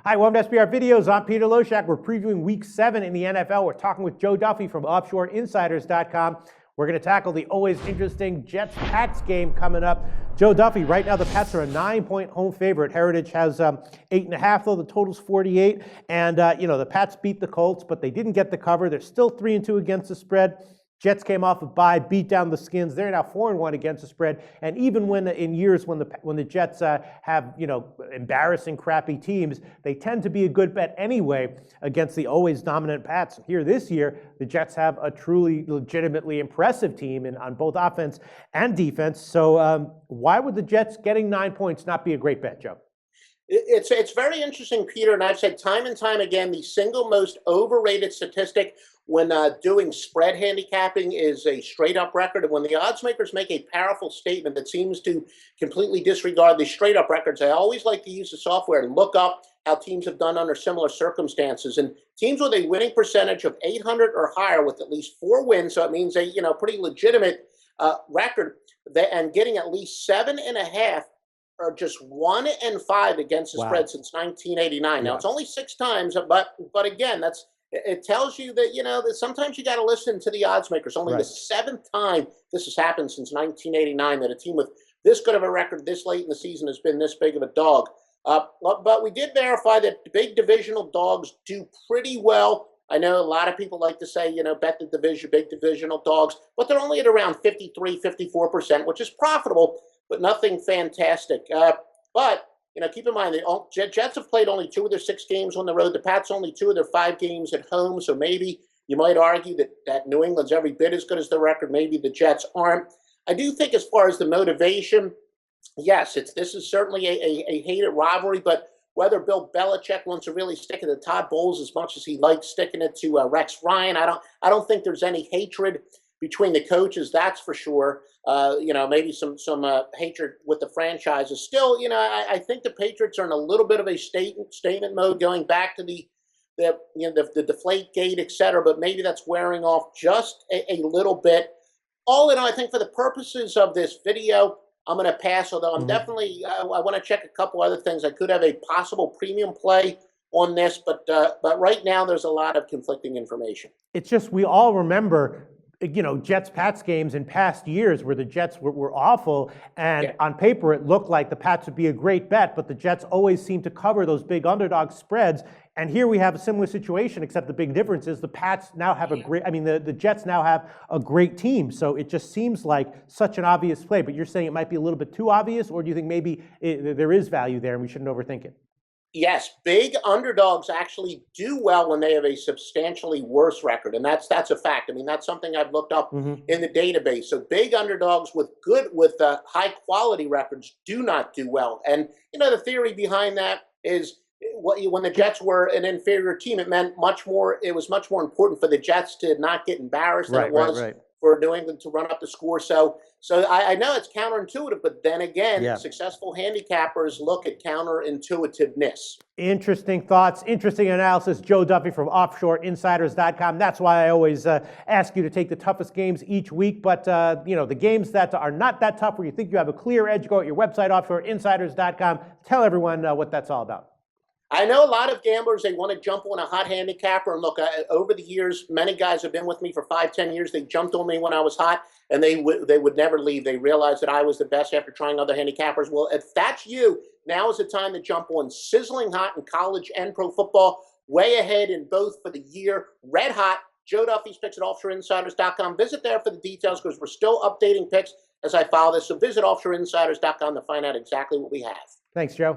Hi, welcome to SBR Videos. I'm Peter Loshak. We're previewing Week 7 in the NFL. We're talking with Joe Duffy from OffshoreInsiders.com. We're going to tackle the always interesting Jets-Pats game coming up. Joe Duffy, right now the Pats are a 9-point home favorite. Heritage has 8.5, though. The total's 48. And, the Pats beat the Colts, but they didn't get the cover. They're still 3-2 against the spread. Jets came off a bye, beat down the Skins. They're now 4-1 against the spread. And even when in years when the Jets have embarrassing, crappy teams, they tend to be a good bet anyway against the always dominant Pats. Here this year, the Jets have a truly, legitimately impressive team on both offense and defense. So why would the Jets getting 9 points not be a great bet, Joe? It's very interesting, Peter, and I've said time and time again, the single most overrated statistic when doing spread handicapping is a straight-up record. And when the odds makers make a powerful statement that seems to completely disregard the straight-up records, I always like to use the software and look up how teams have done under similar circumstances. And teams with a winning percentage of 800 or higher with at least 4 wins, so it means a pretty legitimate record, and getting at least 7.5 are just 1-5 against the spread since 1989. Now, it's only 6 times, but again, it tells you that, that sometimes you got to listen to the odds makers. Only the 7th time this has happened since 1989 that a team with this good of a record this late in the season has been this big of a dog. But we did verify that big divisional dogs do pretty well. I know a lot of people like to say, bet the division, big divisional dogs, but they're only at around 53, 54%, which is profitable, but nothing fantastic. But keep in mind, the Jets have played only 2 of their 6 games on the road. The Pats only 2 of their 5 games at home. So maybe you might argue that New England's every bit as good as the record. Maybe the Jets aren't. I do think as far as the motivation, yes, this is certainly a hated rivalry. But whether Bill Belichick wants to really stick it to Todd Bowles as much as he likes sticking it to Rex Ryan, I don't think there's any hatred between the coaches, that's for sure. Maybe some hatred with the franchises. Still, I think the Patriots are in a little bit of a statement mode, going back to the deflate gate, et cetera. But maybe that's wearing off just a little bit. All in all, I think for the purposes of this video, I'm going to pass. Although I'm definitely, I want to check a couple other things. I could have a possible premium play on this, but right now there's a lot of conflicting information. It's just we all remember Jets-Pats games in past years where the Jets were awful, and on paper it looked like the Pats would be a great bet, but the Jets always seem to cover those big underdog spreads. And here we have a similar situation, except the big difference is the Pats now have the Jets now have a great team. So it just seems like such an obvious play, but you're saying it might be a little bit too obvious, or do you think maybe there is value there and we shouldn't overthink it? Yes, big underdogs actually do well when they have a substantially worse record, and that's a fact. I mean, that's something I've looked up in the database. So big underdogs with high quality records do not do well. And the theory behind that is when the Jets were an inferior team, it meant much more. It was much more important for the Jets to not get embarrassed than it was for New England to run up the score. So I know it's counterintuitive, but then again, successful handicappers look at counterintuitiveness. Interesting thoughts, interesting analysis. Joe Duffy from OffshoreInsiders.com. That's why I always ask you to take the toughest games each week. But, the games that are not that tough, where you think you have a clear edge, go at your website, OffshoreInsiders.com. Tell everyone what that's all about. I know a lot of gamblers, they want to jump on a hot handicapper. And look, over the years, many guys have been with me for 5-10 years. They jumped on me when I was hot, and they would never leave. They realized that I was the best after trying other handicappers. Well, if that's you, now is the time to jump on sizzling hot in college and pro football. Way ahead in both for the year. Red hot. Joe Duffy's picks at OffshoreInsiders.com. Visit there for the details, because we're still updating picks as I follow this. So visit OffshoreInsiders.com to find out exactly what we have. Thanks, Joe.